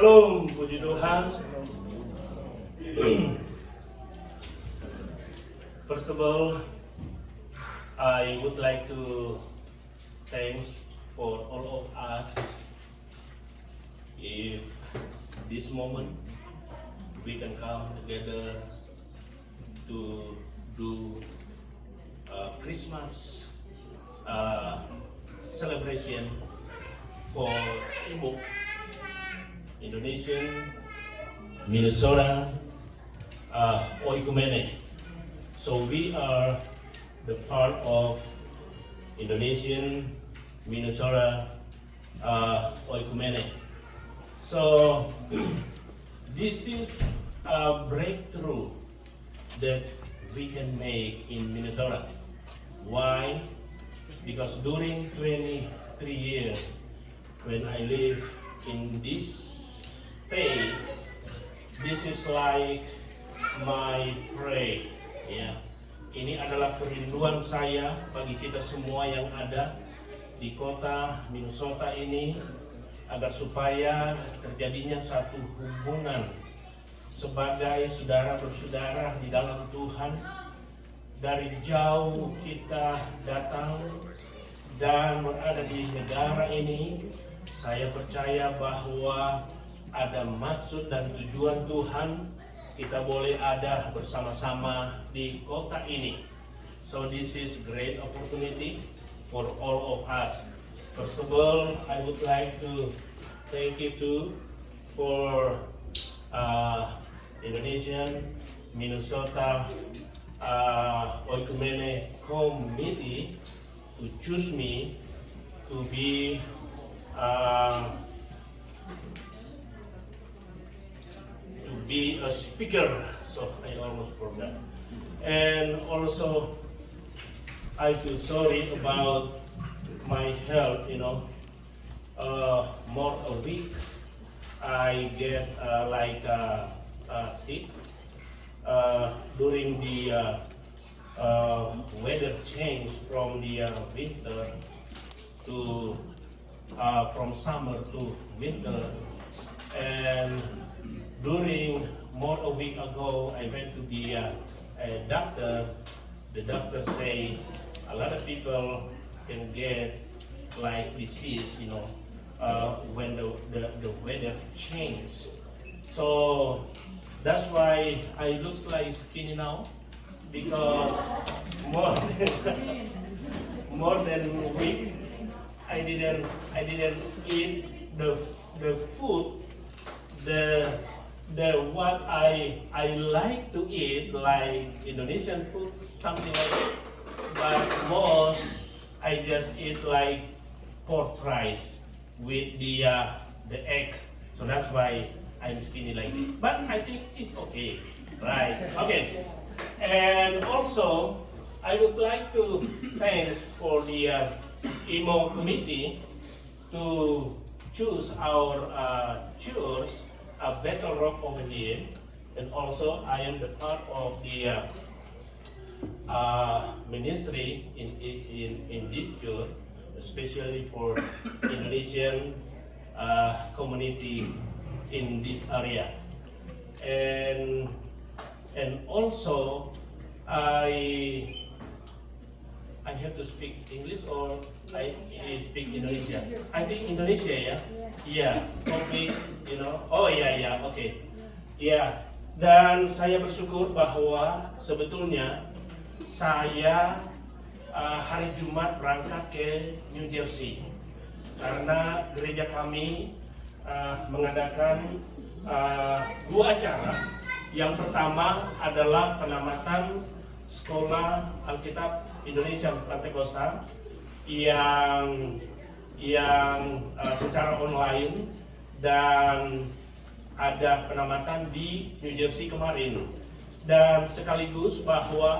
Shalom, puji Tuhan. First of all, I would like to thanks for all of us. If this moment we can come together to do Christmas celebration for Ibu Indonesian, Minnesota, Oikumene. So we are the part of Indonesian, Minnesota, Oikumene. So this is a breakthrough that we can make in Minnesota. Why? Because during 23 years when I live in this state, this is like my pray. Ya, ini adalah kerinduan saya bagi kita semua yang ada di kota Minnesota ini, agar supaya terjadinya satu hubungan sebagai saudara bersaudara di dalam Tuhan. Dari jauh kita datang dan berada di negara ini, saya percaya bahwa ada maksud dan tujuan Tuhan kita boleh ada bersama-sama di kota ini. So this is great opportunity for all of us. First of all, I would like to thank you too for Indonesian, Minnesota, Oikumene Committee to choose me to be a speaker. So I almost forgot. And also, I feel sorry about my health. More a week I get sick during the weather change from the winter to from summer to winter. And during more a week ago, I went to the doctor. The doctor say a lot of people can get like disease, when the weather change. So that's why I looks like skinny now, because more than a week I didn't eat the food the what I like to eat, like Indonesian food, something like that. But most I just eat like pork rice with the egg. So that's why I'm skinny like this. But I think it's okay, right? Okay. And also I would like to thanks for the IMO committee to choose our church, Battle Rock over here. And also I am the part of the ministry in this church, especially for Indonesian community in this area. And also I have to speak English or I speak Indonesia. I think Indonesia, ya. Yeah, topik, Oh ya, oke. Ya, dan saya bersyukur bahwa sebetulnya saya hari Jumat berangkat ke New Jersey karena gereja kami mengadakan dua acara. Yang pertama adalah penamatan Sekolah Alkitab Indonesia Pantekosta yang secara online, dan ada penamatan di New Jersey kemarin, dan sekaligus bahwa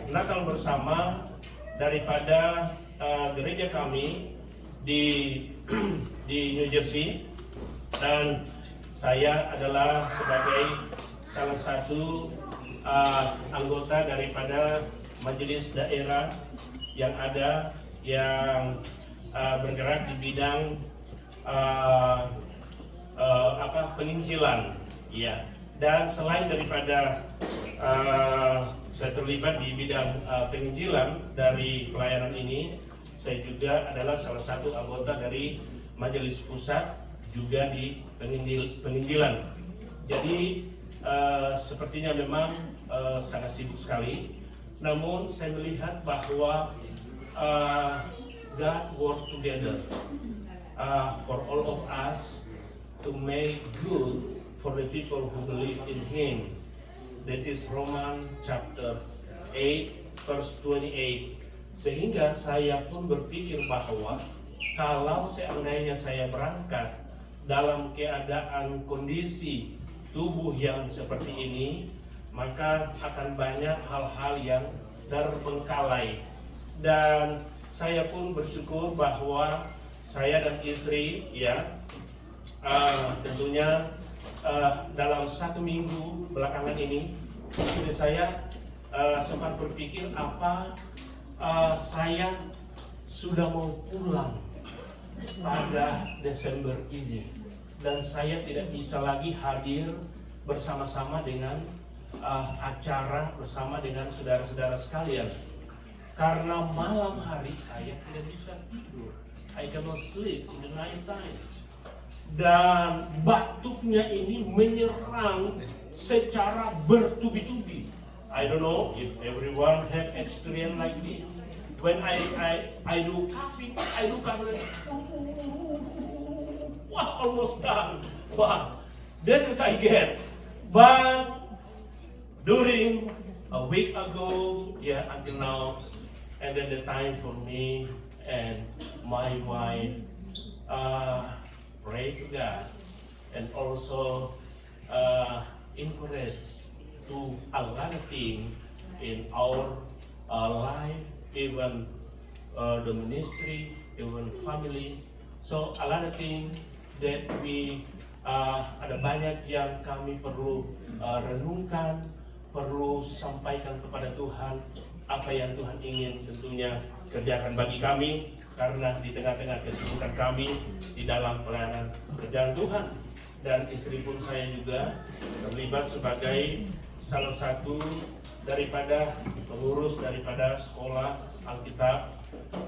Natal bersama daripada gereja kami di New Jersey, dan saya adalah sebagai salah satu anggota daripada majelis daerah yang ada yang bergerak di bidang penginjilan, ya. Dan selain daripada saya terlibat di bidang penginjilan dari pelayanan ini, saya juga adalah salah satu anggota dari Majelis Pusat juga di penginjilan. Jadi sepertinya memang sangat sibuk sekali. Namun saya melihat bahwa God work together for all of us to make good for the people who believe in Him. That is Romans chapter 8 verse 28. Sehingga saya pun berpikir bahwa kalau seandainya saya berangkat dalam keadaan kondisi tubuh yang seperti ini, maka akan banyak hal-hal yang terbengkalai. Dan saya pun bersyukur bahwa saya dan istri, ya, tentunya dalam 1 minggu belakangan ini, istri saya sempat berpikir apa saya sudah mau pulang pada Desember ini, dan saya tidak bisa lagi hadir bersama-sama dengan acara bersama dengan saudara-saudara sekalian, karena malam hari saya tidak bisa tidur. I cannot sleep in the night time. Dan batuknya ini menyerang secara bertubi-tubi. I don't know if everyone have experience like this. When I do coughing, I do coughing. Wah, almost done. Wah, that is I get. But during a week ago, yeah, until now, and then the time for me and my wife pray to God and also encourage to a lot of things in our life, even the ministry, even family. So a lot of things that we ada banyak yang kami perlu renungkan, perlu sampaikan kepada Tuhan apa yang Tuhan ingin tentunya kerjakan bagi kami, karena di tengah-tengah kesibukan kami di dalam pelayanan kerjaan Tuhan. Dan istri pun saya juga terlibat sebagai salah satu daripada pengurus daripada sekolah Alkitab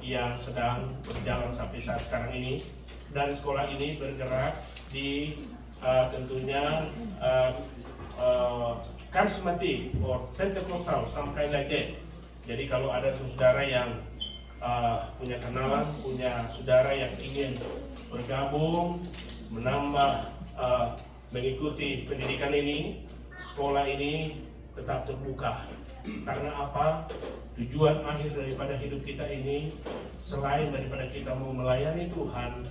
yang sedang berjalan sampai saat sekarang ini. Dan sekolah ini bergerak di tentunya charismatic or Pentecostal, some kind like that. Jadi kalau ada saudara yang punya kenalan, punya saudara yang ingin bergabung, menambah, mengikuti pendidikan ini, sekolah ini tetap terbuka. Karena apa? Tujuan akhir daripada hidup kita ini, selain daripada kita mau melayani Tuhan,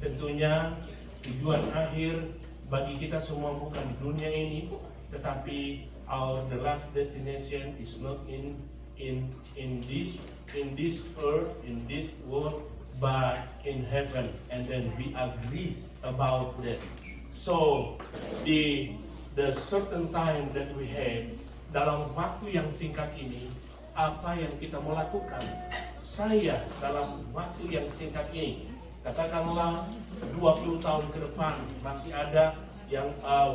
tentunya tujuan akhir bagi kita semua bukan di dunia ini, tetapi the last destination is not in this earth, in this world, but in heaven. And then we agree about that. So the certain time that we have, dalam waktu yang singkat ini, apa yang kita mau lakukan? Saya dalam waktu yang singkat ini, katakanlah 20 tahun ke depan, masih ada yang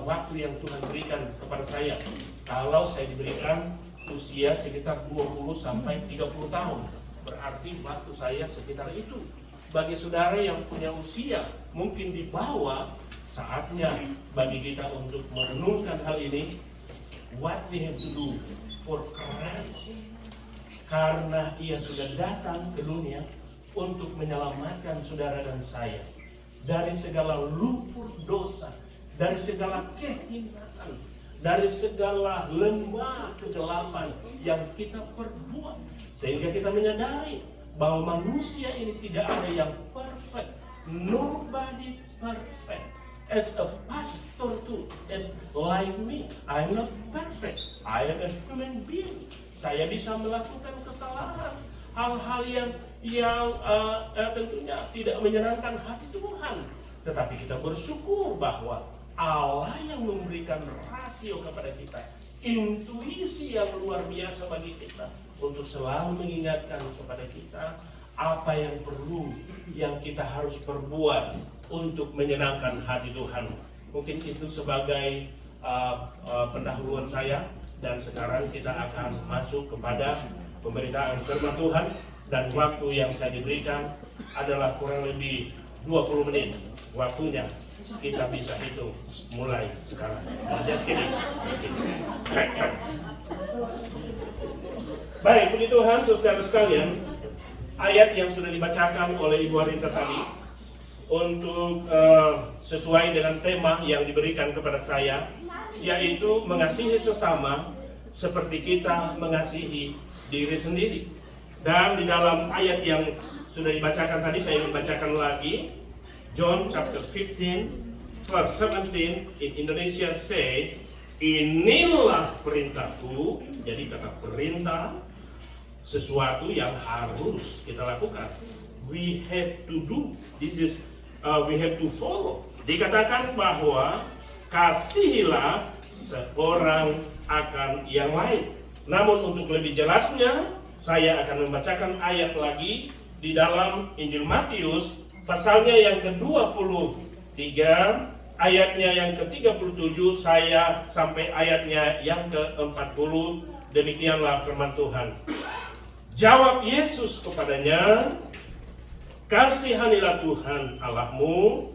waktu yang Tuhan berikan kepada saya. Kalau saya diberikan usia sekitar 20 sampai 30 tahun, berarti waktu saya sekitar itu. Bagi saudara yang punya usia mungkin di bawah, saatnya bagi kita untuk merenungkan hal ini. What we have to do for Christ, karena Ia sudah datang ke dunia untuk menyelamatkan saudara dan saya dari segala lumpur dosa, dari segala kehinaan, dari segala lembah kegelapan yang kita perbuat, sehingga kita menyadari bahwa manusia ini tidak ada yang perfect. Nobody perfect. As a pastor too, as like me, I'm not perfect. I am a human being. Saya bisa melakukan kesalahan, hal-hal yang tentunya tidak menyenangkan hati Tuhan. Tetapi kita bersyukur bahwa Allah yang memberikan rasio kepada kita, intuisi yang luar biasa bagi kita, untuk selalu mengingatkan kepada kita apa yang perlu, yang kita harus perbuat untuk menyenangkan hati Tuhan. Mungkin itu sebagai pendahuluan saya, dan sekarang kita akan masuk kepada pemberitaan firman Tuhan, dan waktu yang saya diberikan adalah kurang lebih 20 menit. Waktunya kita bisa hitung mulai sekarang. Just kidding. Baik, puji Tuhan, saudara sekalian, ayat yang sudah dibacakan oleh Ibu Arinta tadi untuk sesuai dengan tema yang diberikan kepada saya, yaitu mengasihi sesama seperti kita mengasihi diri sendiri. Dan di dalam ayat yang sudah dibacakan tadi, saya ingin bacakan lagi. John chapter 15 verse 17 in Indonesia say, inilah perintahku. Jadi kata perintah, sesuatu yang harus kita lakukan. We have to do. This is we have to follow. Dikatakan bahwa kasihilah seorang akan yang lain. Namun untuk lebih jelasnya, saya akan membacakan ayat lagi di dalam Injil Matius, pasalnya yang ke-23, ayatnya yang ke-37, saya sampai ayatnya yang ke-40. Demikianlah firman Tuhan. Jawab Yesus kepadanya, kasihanilah Tuhan Allahmu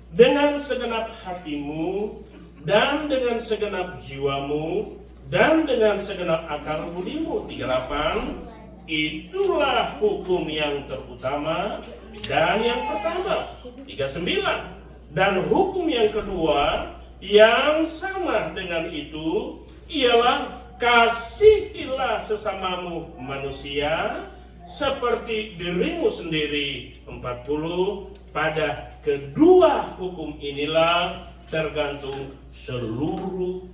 dengan segenap hatimu, dan dengan segenap jiwamu, dan dengan segenap akal budimu. 38. Itulah hukum yang terutama dan yang pertama. 39. Dan hukum yang kedua yang sama dengan itu ialah kasihilah sesamamu manusia seperti dirimu sendiri. 40. Pada kedua hukum inilah tergantung seluruh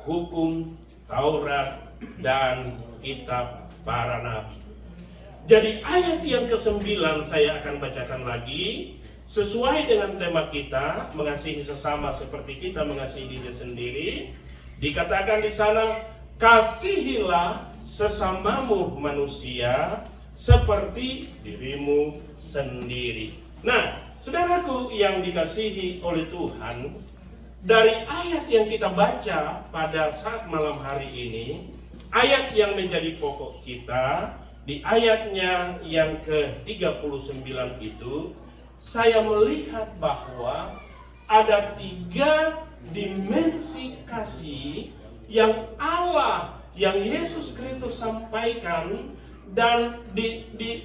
hukum Taurat dan kitab para nabi. Jadi ayat yang ke-9 saya akan bacakan lagi sesuai dengan tema kita, mengasihi sesama seperti kita mengasihi diri sendiri. Dikatakan di sana, kasihilah sesamamu manusia seperti dirimu sendiri. Nah, saudaraku yang dikasihi oleh Tuhan, dari ayat yang kita baca pada saat malam hari ini, ayat yang menjadi pokok kita, di ayatnya yang ke-39 itu, saya melihat bahwa ada 3 dimensi kasih yang Allah, yang Yesus Kristus sampaikan dan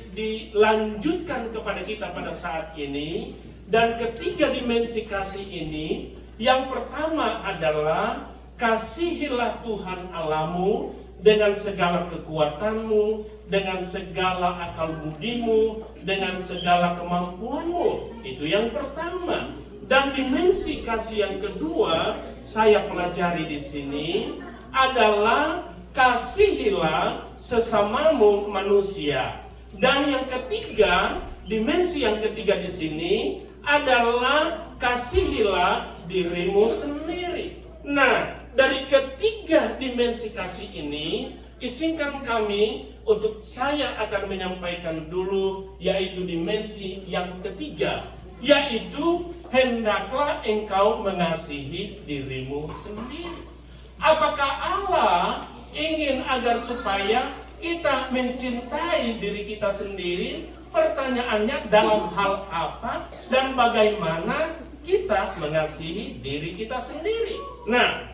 dilanjutkan kepada kita pada saat ini. Dan ketiga dimensi kasih ini, yang pertama adalah kasihilah Tuhan Allahmu dengan segala kekuatanmu, dengan segala akal budimu, dengan segala kemampuanmu. Itu yang pertama. Dan dimensi kasih yang kedua saya pelajari di sini adalah kasihilah sesamamu manusia. Dan yang ketiga, dimensi yang ketiga di sini adalah kasihilah dirimu sendiri. Nah, dari ketiga dimensi kasih ini, izinkan kami untuk saya akan menyampaikan dulu, yaitu dimensi yang ketiga, yaitu hendaklah engkau mengasihi dirimu sendiri. Apakah Allah ingin agar supaya kita mencintai diri kita sendiri? Pertanyaannya, dalam hal apa dan bagaimana kita mengasihi diri kita sendiri? Nah,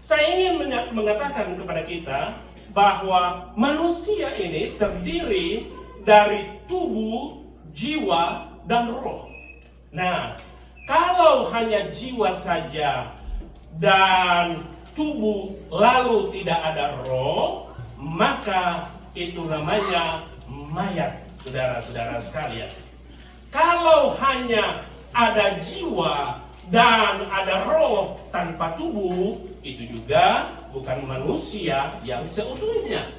saya ingin mengatakan kepada kita bahwa manusia ini terdiri dari tubuh, jiwa, dan roh. Nah, kalau hanya jiwa saja dan tubuh lalu tidak ada roh, maka itu namanya mayat, saudara-saudara sekalian. Kalau hanya ada jiwa dan ada roh tanpa tubuh, itu juga bukan manusia yang seutuhnya.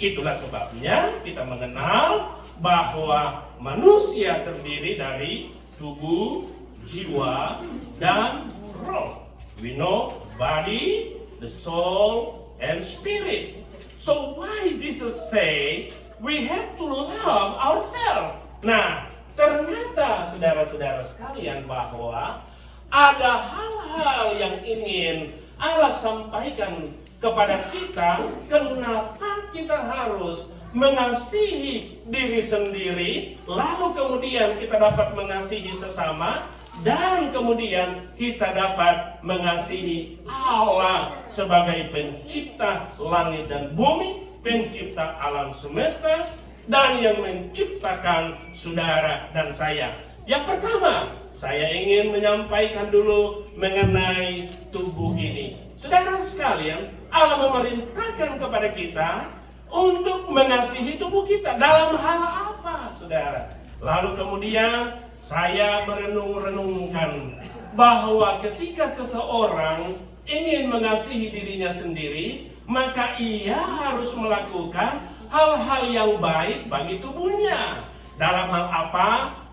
Itulah sebabnya kita mengenal bahwa manusia terdiri dari tubuh, jiwa, dan roh. We know body, the soul, and spirit. So why Jesus say we have to love ourselves? Nah, ternyata saudara-saudara sekalian bahwa ada hal-hal yang ingin Allah sampaikan kepada kita, kenapa kita harus mengasihi diri sendiri, lalu kemudian kita dapat mengasihi sesama, dan kemudian kita dapat mengasihi Allah sebagai pencipta langit dan bumi, pencipta alam semesta, dan yang menciptakan saudara dan saya. Yang pertama, saya ingin menyampaikan dulu mengenai tubuh ini. Saudara sekalian, Allah memerintahkan kepada kita untuk mengasihi tubuh kita. Dalam hal apa, saudara? Lalu kemudian saya merenung-renungkan bahwa ketika seseorang ingin mengasihi dirinya sendiri, maka ia harus melakukan hal-hal yang baik bagi tubuhnya. Dalam hal apa?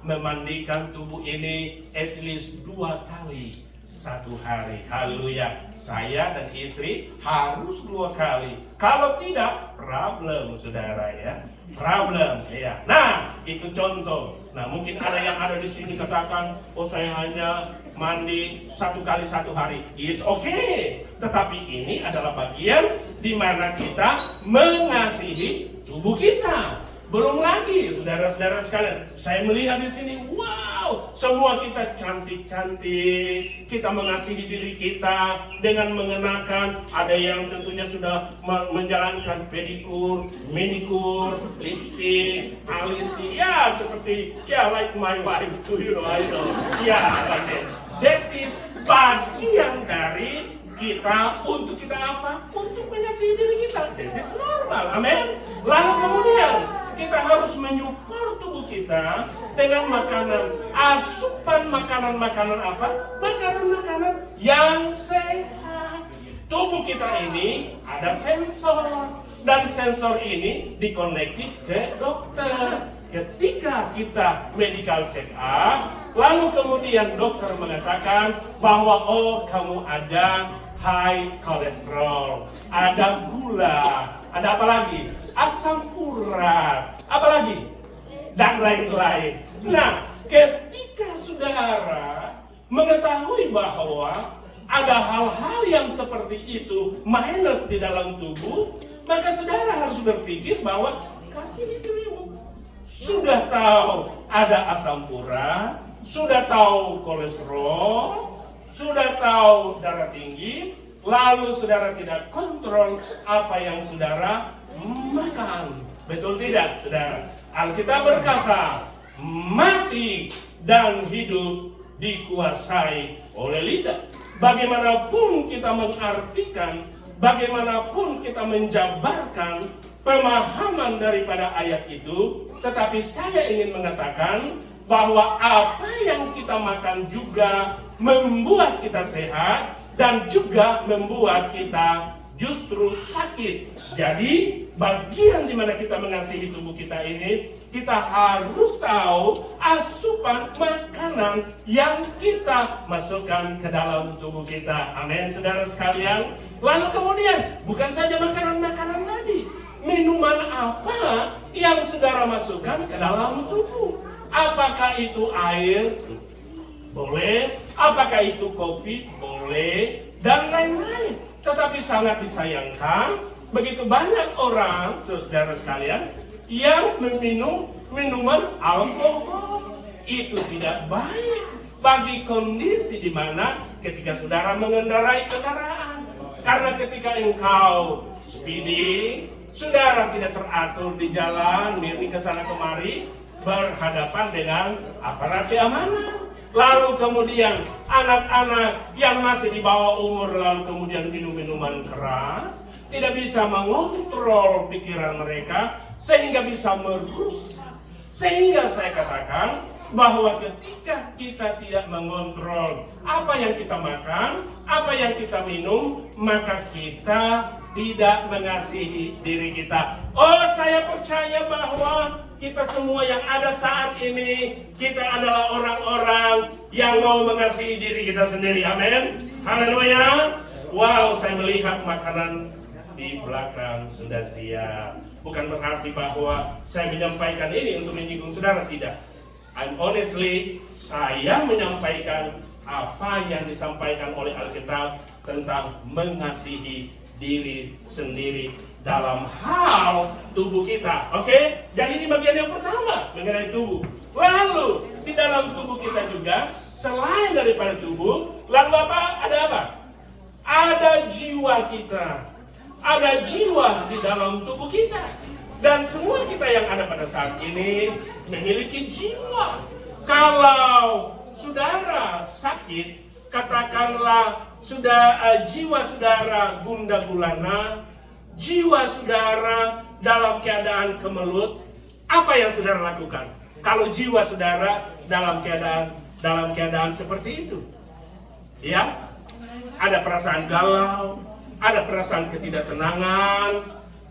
Memandikan tubuh ini at least 2 kali satu hari. Haleluya. Saya dan istri harus 2 kali. Kalau tidak, problem, saudara ya. Problem, ya. Nah, itu contoh. Nah, mungkin ada yang ada di sini katakan, oh saya hanya mandi 1 kali 1 hari. Is okay. Tetapi ini adalah bagian di mana kita mengasihi tubuh kita. Belum lagi, saudara-saudara sekalian, saya melihat di sini, wow, semua kita cantik-cantik, kita mengasihi diri kita dengan mengenakan, ada yang tentunya sudah menjalankan pedikur, manikur, lipstick, alis, ya seperti, ya like my wife too, you know, I know, ya, that is bagian dari kita, untuk kita apa? Untuk mengasihi diri kita. That is normal, amin. Lalu kemudian kita harus menyupport tubuh kita dengan makanan, asupan makanan-makanan apa? Makanan-makanan yang sehat. Tubuh kita ini ada sensor, dan sensor ini dikonektif ke dokter. Ketika kita medical check up, lalu kemudian dokter mengatakan bahwa oh kamu ada high kolesterol, ada gula, ada apa lagi? Asam urat, apa lagi? Dan lain-lain. Nah, ketika saudara mengetahui bahwa ada hal-hal yang seperti itu minus di dalam tubuh, maka saudara harus berpikir bahwa kasih dirimu. Sudah tahu ada asam urat, sudah tahu kolesterol, sudah tahu darah tinggi, lalu saudara tidak kontrol apa yang saudara makan. Betul tidak, saudara? Alkitab berkata, mati dan hidup dikuasai oleh lidah. Bagaimanapun kita mengartikan, bagaimanapun kita menjabarkan pemahaman daripada ayat itu, tetapi saya ingin mengatakan bahwa apa yang kita makan juga membuat kita sehat dan juga membuat kita justru sakit. Jadi bagian di mana kita mengasihi tubuh kita ini, kita harus tahu asupan makanan yang kita masukkan ke dalam tubuh kita. Amin, saudara sekalian. Lalu kemudian bukan saja makanan-makanan tadi, minuman apa yang saudara masukkan ke dalam tubuh? Apakah itu air? Boleh. Apakah itu kopi? Boleh. Dan lain-lain. Tetapi sangat disayangkan, begitu banyak orang, saudara sekalian, yang meminum minuman alkohol. Itu tidak baik bagi kondisi di mana ketika saudara mengendarai kendaraan. Karena ketika engkau speeding, saudara tidak teratur di jalan, miring ke sana kemari, berhadapan dengan aparat keamanan. Lalu kemudian anak-anak yang masih di bawah umur lalu kemudian minum minuman keras, tidak bisa mengontrol pikiran mereka sehingga bisa merusak. Sehingga saya katakan bahwa ketika kita tidak mengontrol apa yang kita makan, apa yang kita minum, maka kita tidak mengasihi diri kita. Oh, saya percaya bahwa kita semua yang ada saat ini, kita adalah orang-orang yang mau mengasihi diri kita sendiri. Amin. Haleluya. Wow, saya melihat makanan di belakang sudah siap. Bukan berarti bahwa saya menyampaikan ini untuk menyinggung saudara, tidak. And honestly, saya menyampaikan apa yang disampaikan oleh Alkitab tentang mengasihi diri sendiri dalam hal tubuh kita. Oke? Jadi ini bagian yang pertama mengenai tubuh. Lalu di dalam tubuh kita juga, selain daripada tubuh, lalu apa? Ada apa? Ada jiwa kita. Ada jiwa di dalam tubuh kita. Dan semua kita yang ada pada saat ini memiliki jiwa. Kalau saudara sakit, katakanlah jiwa saudara gundah gulana, jiwa saudara dalam keadaan kemelut, apa yang saudara lakukan? Kalau jiwa saudara dalam keadaan seperti itu, ya, ada perasaan galau, ada perasaan ketidaktenangan,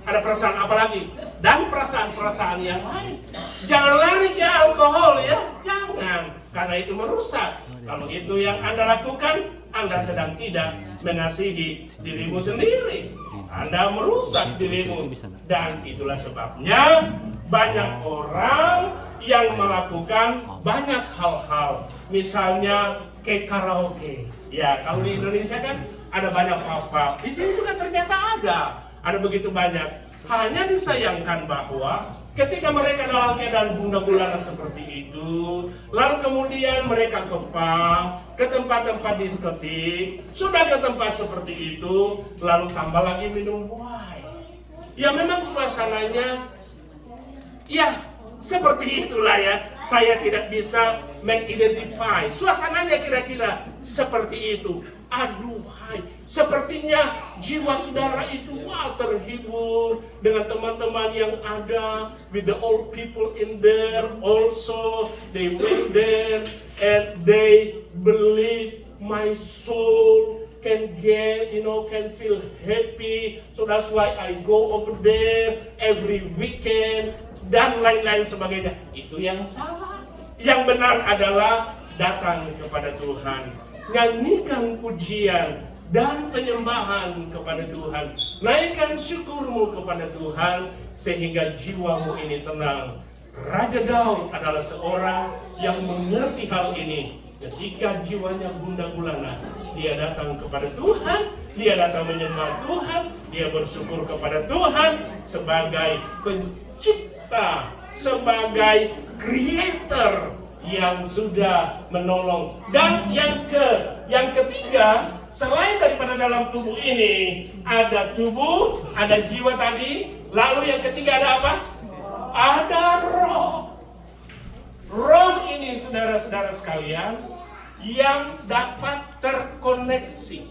ada perasaan apa lagi? Dan perasaan-perasaan yang lain. Jangan lari ke alkohol ya, jangan. Karena itu merusak. Kalau itu yang Anda lakukan, Anda sedang tidak mengasihi dirimu sendiri. Anda merusak dirimu. Dan itulah sebabnya banyak orang yang melakukan banyak hal-hal. Misalnya ke karaoke. Ya, kalau di Indonesia kan ada banyak pub. Di sini juga ternyata ada begitu banyak. Hanya disayangkan bahwa ketika mereka dalam keadaan gundah gulana seperti itu, lalu kemudian mereka ke tempat-tempat diskotik, sudah ke tempat seperti itu, lalu tambah lagi minum wine. Ya memang suasananya, ya seperti itulah ya. Saya tidak bisa mengidentify suasananya kira-kira seperti itu. Aduhai, sepertinya jiwa saudara itu terhibur dengan teman-teman yang ada, with the old people in there also. They went there and they believe my soul can feel happy. So that's why I go over there every weekend dan lain-lain sebagainya. Itu yang salah. Yang benar adalah datang kepada Tuhan, nyanyikan pujian dan penyembahan kepada Tuhan, naikkan syukurmu kepada Tuhan sehingga jiwamu ini tenang. Raja Daud adalah seorang yang mengerti hal ini. Ketika jiwanya gundah gulana, dia datang kepada Tuhan, dia datang menyembah Tuhan, dia bersyukur kepada Tuhan sebagai pencipta, sebagai creator yang sudah menolong. Dan yang ketiga, selain daripada dalam tubuh ini, ada tubuh, ada jiwa tadi, lalu yang ketiga ada apa? Ada roh. Roh ini saudara-saudara sekalian yang dapat terkoneksi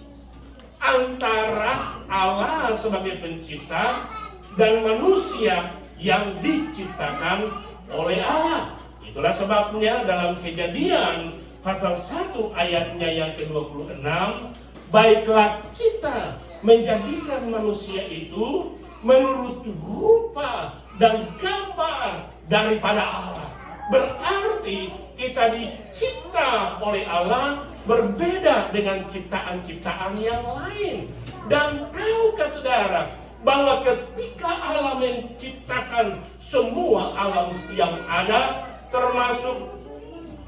antara Allah sebagai pencipta dan manusia yang diciptakan oleh Allah. Itulah sebabnya dalam Kejadian pasal 1 ayatnya yang ke-26, baiklah kita menjadikan manusia itu menurut rupa dan gambar daripada Allah. Berarti kita dicipta oleh Allah berbeda dengan ciptaan-ciptaan yang lain. Dan tahukah saudara bahwa ketika Allah menciptakan semua alam yang ada, termasuk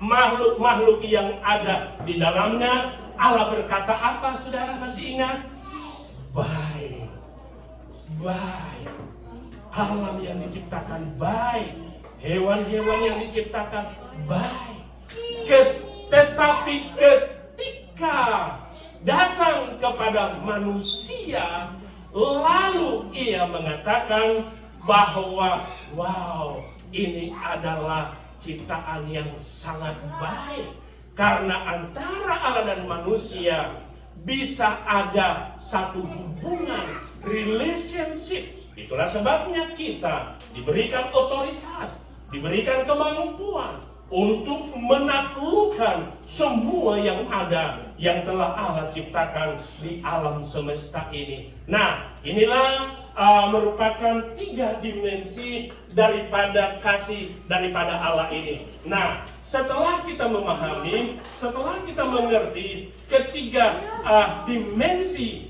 makhluk-makhluk yang ada di dalamnya, Allah berkata apa, saudara masih ingat? Baik. Alam yang diciptakan baik, hewan-hewan yang diciptakan baik. Tetapi ketika datang kepada manusia, lalu ia mengatakan bahwa wow, ini adalah ciptaan yang sangat baik. Karena antara Allah dan manusia bisa ada satu hubungan, relationship. Itulah sebabnya kita diberikan otoritas, diberikan kemampuan untuk menaklukkan semua yang ada yang telah Allah ciptakan di alam semesta ini. Nah, inilah merupakan 3 dimensi daripada kasih daripada Allah ini. Nah, setelah kita memahami, setelah kita mengerti ketiga dimensi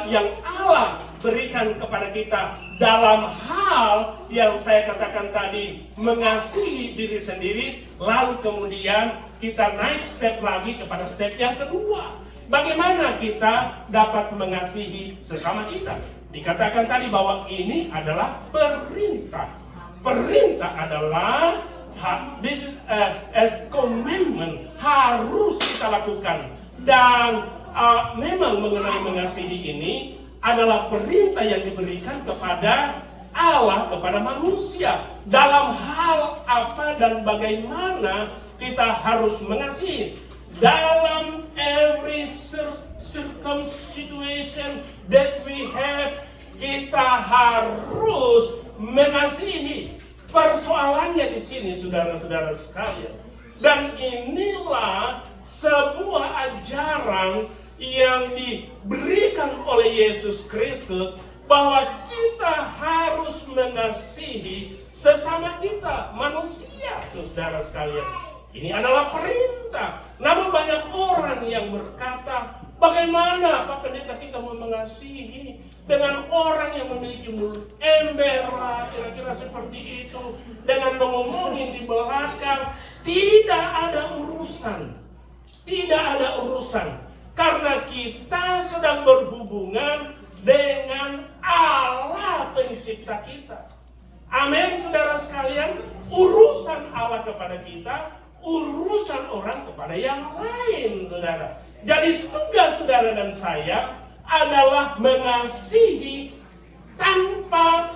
yang Allah berikan kepada kita dalam hal yang saya katakan tadi, mengasihi diri sendiri, lalu kemudian kita naik step lagi kepada step yang kedua. Bagaimana kita dapat mengasihi sesama kita? Dikatakan tadi bahwa ini adalah perintah. Perintah adalah as commandment, harus kita lakukan. Dan memang mengenai mengasihi ini adalah perintah yang diberikan kepada Allah, kepada manusia. Dalam hal apa dan bagaimana kita harus mengasihi. Dalam every situation that we have, kita harus mengasihi. Persoalannya di sini, saudara-saudara sekalian, dan inilah sebuah ajaran yang diberikan oleh Yesus Kristus, bahwa kita harus mengasihi sesama kita, manusia, saudara sekalian. Ini adalah perintah. Namun banyak orang yang berkata, bagaimana Pak Pendeta kita mau mengasihi dengan orang yang memiliki mulut ember, kira-kira seperti itu, dengan mengomongin di belakang. Tidak ada urusan. Tidak ada urusan. Karena kita sedang berhubungan dengan Allah pencipta kita. Amin, saudara sekalian. Urusan Allah kepada kita, urusan orang kepada yang lain, saudara. Jadi tugas saudara dan saya adalah mengasihi tanpa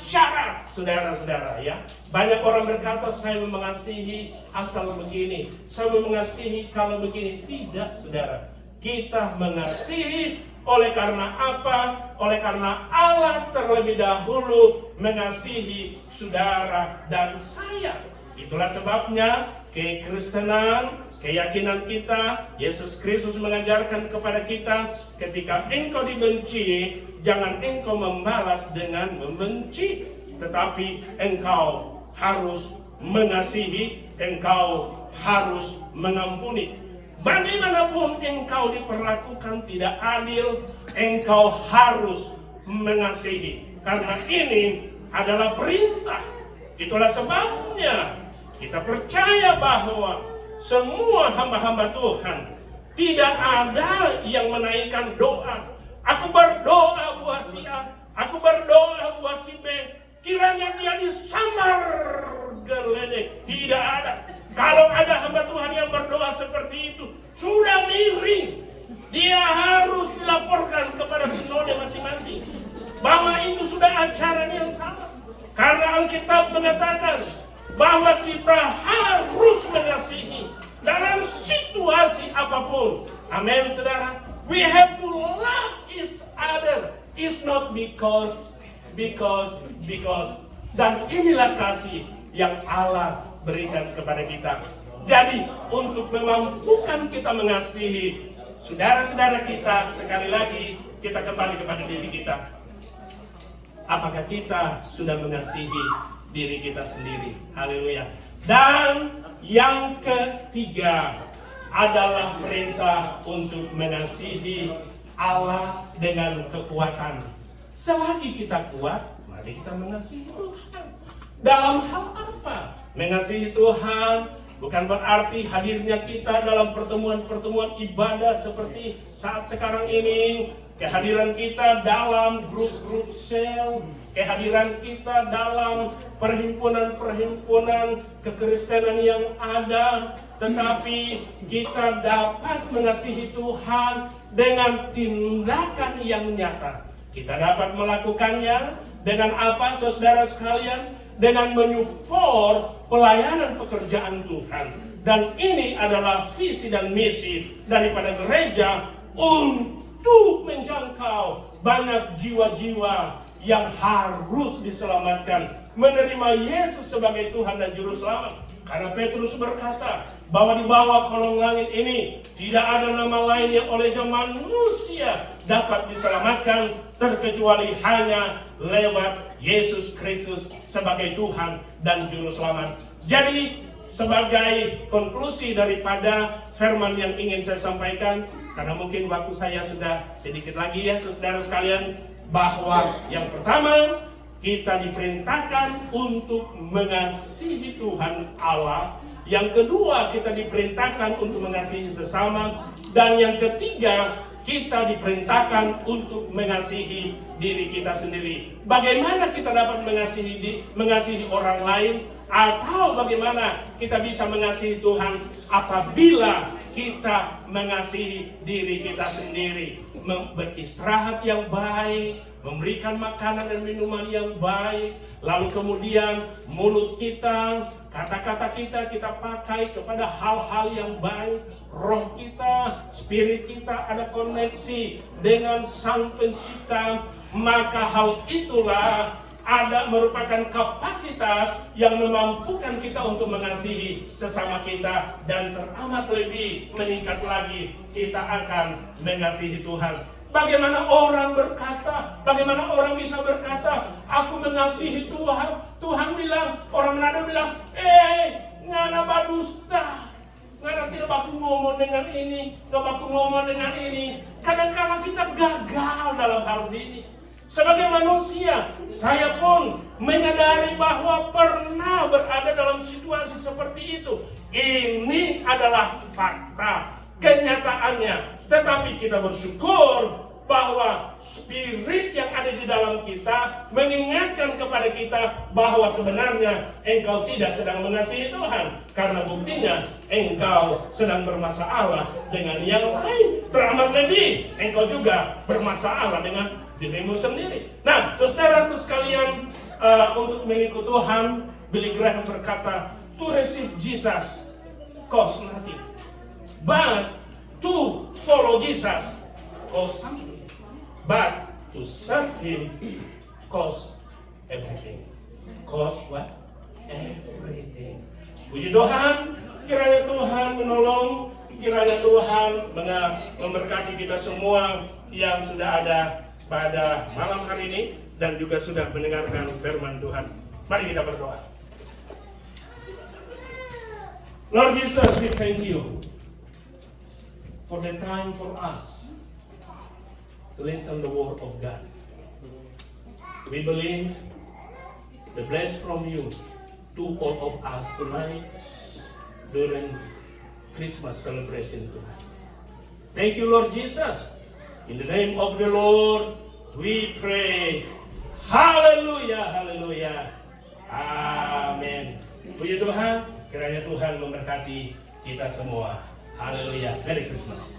syarat, saudara-saudara, ya. Banyak orang berkata, saya mengasihi asal begini, saya mengasihi kalau begini. Tidak, saudara. Kita mengasihi oleh karena apa? Oleh karena Allah terlebih dahulu mengasihi saudara dan saya. Itulah sebabnya kekristenan, keyakinan kita, Yesus Kristus mengajarkan kepada kita, ketika engkau dibenci, jangan engkau membalas dengan membenci, tetapi engkau harus mengasihi, engkau harus mengampuni. Bagaimanapun engkau diperlakukan tidak adil, engkau harus mengasihi. Karena ini adalah perintah. Itulah sebabnya kita percaya bahwa semua hamba-hamba Tuhan, tidak ada yang menaikkan doa. Aku berdoa buat si A, aku berdoa buat si B, kiranya dia disambar geledek. Tidak ada. Kalau ada hamba Tuhan yang berdoa seperti itu, sudah miring. Dia harus dilaporkan kepada sinode masing-masing bahwa itu sudah ajaran yang salah. Karena Alkitab mengatakan bahwa kita harus mengasihi dalam situasi apapun. Amin, saudara. We have to love each other. It's not because. Dan inilah kasih yang Allah berikan kepada kita. Jadi untuk memampukan kita mengasihi saudara-saudara kita, sekali lagi kita kembali kepada diri kita. Apakah kita sudah mengasihi diri kita sendiri? Haleluya. Dan yang ketiga adalah perintah untuk mengasihi Allah dengan kekuatan. Selagi kita kuat, mari kita mengasihi Tuhan. Dalam hal apa? Mengasihi Tuhan bukan berarti hadirnya kita dalam pertemuan-pertemuan ibadah seperti saat sekarang ini, kehadiran kita dalam grup-grup sel, kehadiran kita dalam perhimpunan-perhimpunan kekristenan yang ada, tetapi kita dapat mengasihi Tuhan dengan tindakan yang nyata. Kita dapat melakukannya dengan apa, saudara sekalian? Dengan menyupport pelayanan pekerjaan Tuhan. Dan ini adalah visi dan misi daripada gereja untuk menjangkau banyak jiwa-jiwa yang harus diselamatkan, menerima Yesus sebagai Tuhan dan Juru Selamat. Karena Petrus berkata bahwa di bawah kolong langit ini tidak ada nama lain yang olehnya manusia dapat diselamatkan terkecuali hanya lewat Yesus Kristus sebagai Tuhan dan Juru Selamat. Jadi sebagai konklusi daripada firman yang ingin saya sampaikan, karena mungkin waktu saya sudah sedikit lagi ya saudara sekalian, bahwa yang pertama kita diperintahkan untuk mengasihi Tuhan Allah, yang kedua kita diperintahkan untuk mengasihi sesama, dan yang ketiga kita diperintahkan untuk mengasihi diri kita sendiri. Bagaimana kita dapat mengasihi orang lain, atau bagaimana kita bisa mengasihi Tuhan apabila kita mengasihi diri kita sendiri? Beristirahat yang baik, memberikan makanan dan minuman yang baik, lalu kemudian mulut kita, kata-kata kita pakai kepada hal-hal yang baik, roh kita, spirit kita ada koneksi dengan Sang Pencipta, maka hal itulah ada merupakan kapasitas yang memampukan kita untuk mengasihi sesama kita, dan teramat lebih meningkat lagi kita akan mengasihi Tuhan. Bagaimana orang berkata, bagaimana orang bisa berkata, aku mengasihi Tuhan. Tuhan bilang, orang Manado bilang, ngana badusta, ngana tidak baku ngomong dengan ini, tidak baku ngomong dengan ini. Kadang-kadang kita gagal dalam hal ini. Sebagai manusia, saya pun menyadari bahwa pernah berada dalam situasi seperti itu. Ini adalah fakta, kenyataannya. Tetapi kita bersyukur bahwa spirit yang ada di dalam kita mengingatkan kepada kita bahwa sebenarnya engkau tidak sedang mengasihi Tuhan, karena buktinya engkau sedang bermasalah dengan yang lain. Teramat lebih, engkau juga bermasalah dengan dirimu sendiri. Nah, saudaraku sekalian, untuk mengikut Tuhan, Billy Graham berkata, to receive Jesus costs nothing, but to follow Jesus costs something. But to serve Him costs everything. Costs what? Everything. Puji Tuhan, kiranya Tuhan menolong, kiranya Tuhan memberkati kita semua yang sudah ada pada malam hari ini dan juga sudah mendengarkan firman Tuhan. Mari kita berdoa. Lord Jesus, we thank you for the time for us to listen the word of God. We believe the blessing from you to all of us tonight during Christmas celebration Tuhan. Thank you, Lord Jesus. In the name of the Lord, we pray. Haleluya, haleluya. Amin. Puji Tuhan, kiranya Tuhan memberkati kita semua. Haleluya. Merry Christmas.